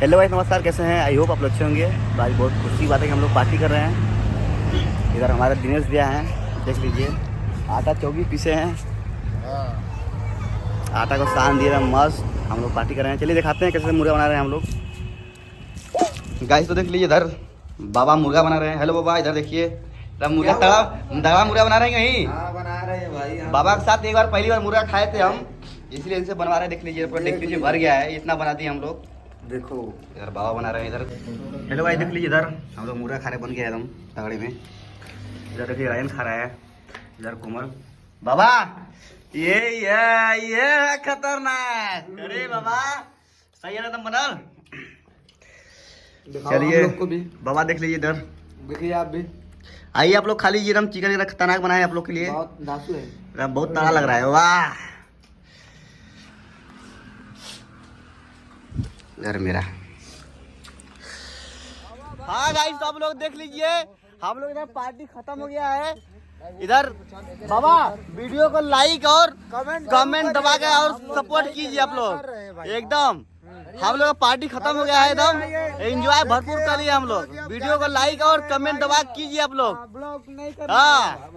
Hello भाई, नमस्कार। कैसे हैं? आई होप आप लोग अच्छे होंगे। तो आज बहुत खुशी की बात है कि हम लोग पार्टी कर रहे हैं। इधर हमारे दिनेश भैया हैं, देख लीजिए। आटा चौकी पीछे हैं, आटा को सान दिए मस्त। हम लोग पार्टी कर रहे हैं। चलिए दिखाते हैं कैसे मुर्गा बना रहे हैं हम लोग। गाइस तो देख लीजिए, इधर बाबा मुर्गा बना रहे हैं। हेलो बाबा, इधर देखिए। मुर्गा तड़ा मुर्गा बना रहे हैं कहीं। बना रहे हैं भाई। बाबा के साथ एक बार पहली बार मुर्गा खाए थे हम, इसलिए इनसे बनवा रहे हैं। देख लीजिए, पूरा देख लीजिए भर गया है, इतना बना दिए हम लोग। देखो इधर बाबा बना रहे हैं इधर। हेलो भाई, देख लीजिए इधर हम लोग मुर्गा खा रहे, बन गया एकदम तगड़े में। इधर देखिए रायन खा रहा है, इधर कोमल। बाबा ये खतरनाक। अरे बाबा सही है एकदम बनल। चलिए बाबा देख लीजिए इधर, देखिए आप भी आइए आप लोग खा लीजिए। एकदम चिकन एकदम खतरनाक बनाए आप लोग के लिए। बहुत धासु है, एकदम बहुत तगड़ा लग रहा है। वाह इधर मेरा। हाँ गाइस, आप लोग देख लीजिए, हम लोग इधर पार्टी खत्म हो गया है। इधर बाबा वीडियो को लाइक और कमेंट दबा के और सपोर्ट कीजिए आप लोग एकदम। हम लोग पार्टी खत्म हो गया है एकदम, एंजॉय भरपूर कर लिए हम लोग। वीडियो को लाइक और कमेंट दबा कीजिए आप लोग। हाँ।